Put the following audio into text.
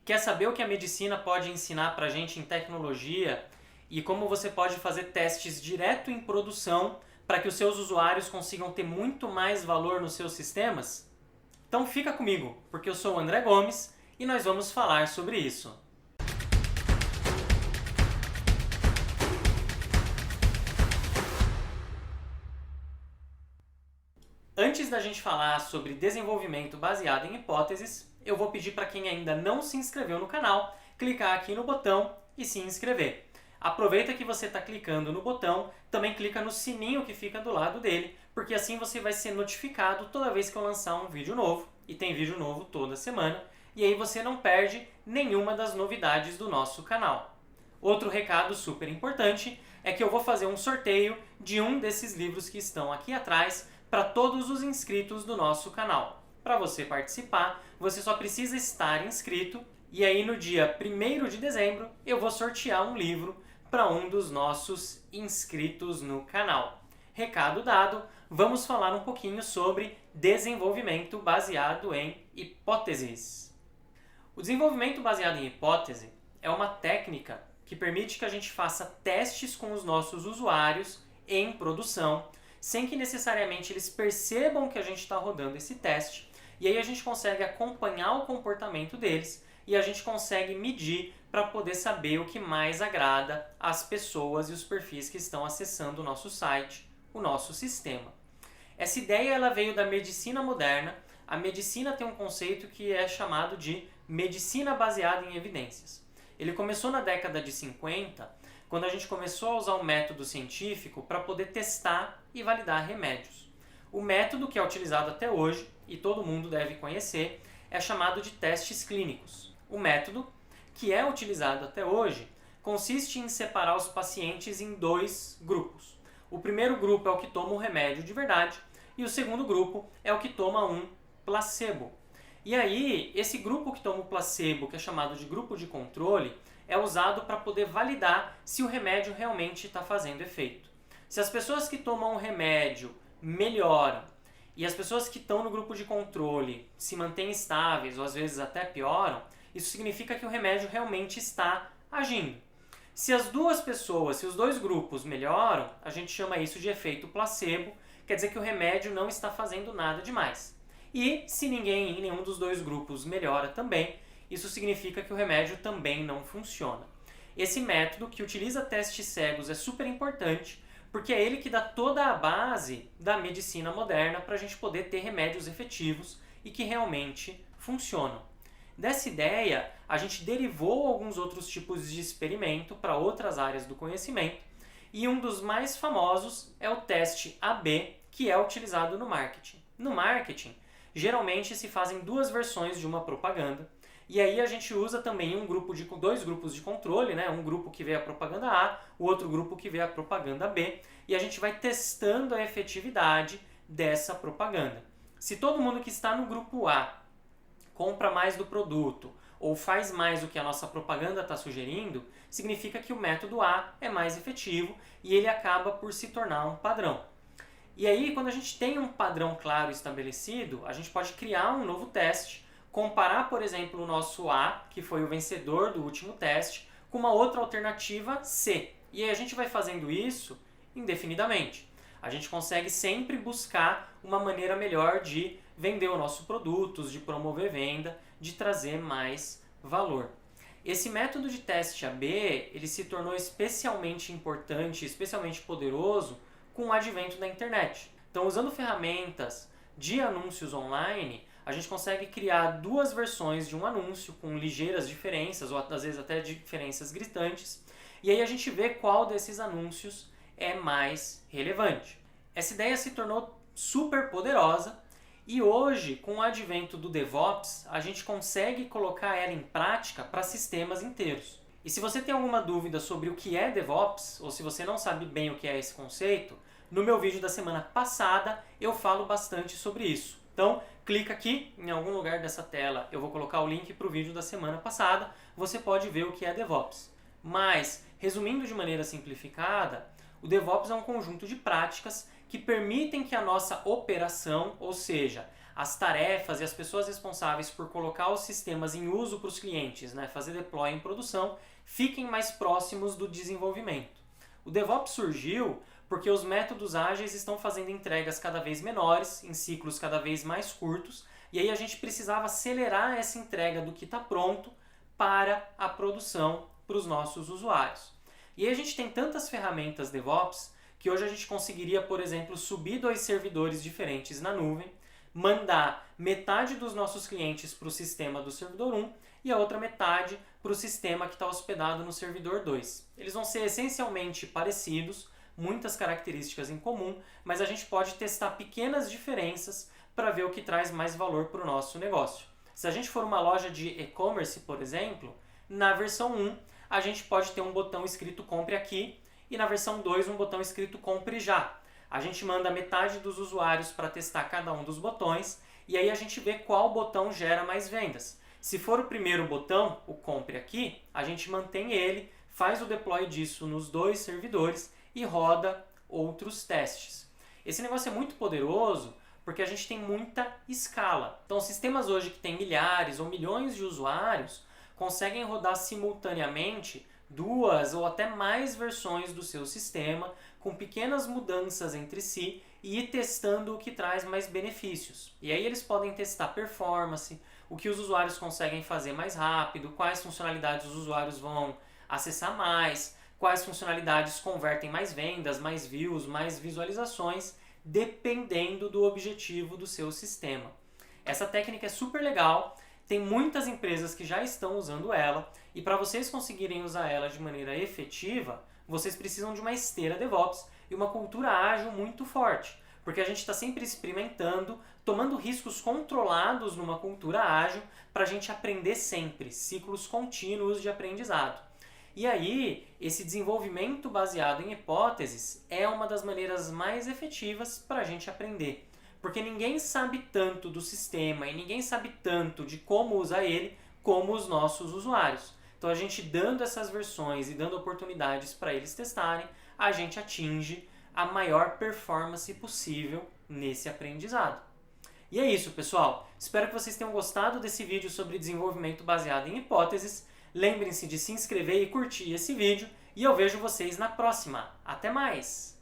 Quer saber o que a medicina pode ensinar pra gente em tecnologia e como você pode fazer testes direto em produção para que os seus usuários consigam ter muito mais valor nos seus sistemas? Então fica comigo, porque eu sou o André Gomes e nós vamos falar sobre isso. Antes da gente falar sobre desenvolvimento baseado em hipóteses, eu vou pedir para quem ainda não se inscreveu no canal, clicar aqui no botão e se inscrever. Aproveita que você está clicando no botão, também clica no sininho que fica do lado dele, porque assim você vai ser notificado toda vez que eu lançar um vídeo novo, e tem vídeo novo toda semana, e aí você não perde nenhuma das novidades do nosso canal. Outro recado super importante é que eu vou fazer um sorteio de um desses livros que estão aqui atrás para todos os inscritos do nosso canal. Para você participar, você só precisa estar inscrito e aí no dia 1º de dezembro eu vou sortear um livro para um dos nossos inscritos no canal. Recado dado, vamos falar um pouquinho sobre desenvolvimento baseado em hipóteses. O desenvolvimento baseado em hipótese é uma técnica que permite que a gente faça testes com os nossos usuários em produção, sem que necessariamente eles percebam que a gente está rodando esse teste, e aí a gente consegue acompanhar o comportamento deles e a gente consegue medir para poder saber o que mais agrada às pessoas e os perfis que estão acessando o nosso site, o nosso sistema. Essa ideia ela veio da medicina moderna. A medicina tem um conceito que é chamado de medicina baseada em evidências. Ele começou na década de 50, quando a gente começou a usar um método científico para poder testar e validar remédios. O método que é utilizado até hoje, e todo mundo deve conhecer, é chamado de testes clínicos. O método, que é utilizado até hoje, consiste em separar os pacientes em dois grupos. O primeiro grupo é o que toma o remédio de verdade, e o segundo grupo é o que toma um placebo. E aí, esse grupo que toma o placebo, que é chamado de grupo de controle, é usado para poder validar se o remédio realmente está fazendo efeito. Se as pessoas que tomam o remédio melhoram e as pessoas que estão no grupo de controle se mantêm estáveis ou às vezes até pioram, isso significa que o remédio realmente está agindo. Se as duas pessoas, se os dois grupos melhoram, a gente chama isso de efeito placebo, quer dizer que o remédio não está fazendo nada demais. E se ninguém em nenhum dos dois grupos melhora também, isso significa que o remédio também não funciona. Esse método, que utiliza testes cegos, é super importante, porque é ele que dá toda a base da medicina moderna para a gente poder ter remédios efetivos e que realmente funcionam. Dessa ideia, a gente derivou alguns outros tipos de experimento para outras áreas do conhecimento, e um dos mais famosos é o teste AB, que é utilizado no marketing. No marketing, geralmente se fazem duas versões de uma propaganda, e aí a gente usa também dois grupos de controle, né? Um grupo que vê a propaganda A, o outro grupo que vê a propaganda B, e a gente vai testando a efetividade dessa propaganda. Se todo mundo que está no grupo A compra mais do produto ou faz mais do que a nossa propaganda está sugerindo, significa que o método A é mais efetivo e ele acaba por se tornar um padrão. E aí, quando a gente tem um padrão claro estabelecido, a gente pode criar um novo teste, comparar, por exemplo, o nosso A, que foi o vencedor do último teste, com uma outra alternativa C. E aí a gente vai fazendo isso indefinidamente. A gente consegue sempre buscar uma maneira melhor de vender o nosso produto, de promover venda, de trazer mais valor. Esse método de teste AB, ele se tornou especialmente importante, especialmente poderoso com o advento da internet. Então, usando ferramentas de anúncios online, a gente consegue criar duas versões de um anúncio com ligeiras diferenças, ou às vezes até diferenças gritantes, e aí a gente vê qual desses anúncios é mais relevante. Essa ideia se tornou super poderosa e hoje, com o advento do DevOps, a gente consegue colocar ela em prática para sistemas inteiros. E se você tem alguma dúvida sobre o que é DevOps, ou se você não sabe bem o que é esse conceito, no meu vídeo da semana passada eu falo bastante sobre isso. Então, clica aqui em algum lugar dessa tela, eu vou colocar o link para o vídeo da semana passada, você pode ver o que é DevOps. Mas, resumindo de maneira simplificada, o DevOps é um conjunto de práticas que permitem que a nossa operação, ou seja, as tarefas e as pessoas responsáveis por colocar os sistemas em uso para os clientes, né, fazer deploy em produção, fiquem mais próximos do desenvolvimento. O DevOps surgiu porque os métodos ágeis estão fazendo entregas cada vez menores, em ciclos cada vez mais curtos, e aí a gente precisava acelerar essa entrega do que está pronto para a produção para os nossos usuários. E aí a gente tem tantas ferramentas DevOps que hoje a gente conseguiria, por exemplo, subir 2 servidores diferentes na nuvem, mandar metade dos nossos clientes para o sistema do servidor 1 e a outra metade para o sistema que está hospedado no servidor 2. Eles vão ser essencialmente parecidos, muitas características em comum, mas a gente pode testar pequenas diferenças para ver o que traz mais valor para o nosso negócio. Se a gente for uma loja de e-commerce, por exemplo, na versão 1 a gente pode ter um botão escrito Compre Aqui e na versão 2 um botão escrito Compre Já. A gente manda metade dos usuários para testar cada um dos botões e aí a gente vê qual botão gera mais vendas. Se for o primeiro botão, o Compre Aqui, a gente mantém ele, faz o deploy disso nos 2 servidores e roda outros testes. Esse negócio é muito poderoso porque a gente tem muita escala. Então, sistemas hoje que têm milhares ou milhões de usuários conseguem rodar simultaneamente 2 ou até mais versões do seu sistema, com pequenas mudanças entre si e ir testando o que traz mais benefícios. E aí eles podem testar performance, o que os usuários conseguem fazer mais rápido, quais funcionalidades os usuários vão acessar mais, quais funcionalidades convertem mais vendas, mais views, mais visualizações, dependendo do objetivo do seu sistema. Essa técnica é super legal, tem muitas empresas que já estão usando ela e para vocês conseguirem usar ela de maneira efetiva, vocês precisam de uma esteira DevOps e uma cultura ágil muito forte, porque a gente está sempre experimentando, tomando riscos controlados numa cultura ágil para a gente aprender sempre, ciclos contínuos de aprendizado. E aí, esse desenvolvimento baseado em hipóteses é uma das maneiras mais efetivas para a gente aprender. Porque ninguém sabe tanto do sistema e ninguém sabe tanto de como usar ele como os nossos usuários. Então a gente dando essas versões e dando oportunidades para eles testarem, a gente atinge a maior performance possível nesse aprendizado. E é isso, pessoal. Espero que vocês tenham gostado desse vídeo sobre desenvolvimento baseado em hipóteses. Lembrem-se de se inscrever e curtir esse vídeo e eu vejo vocês na próxima. Até mais!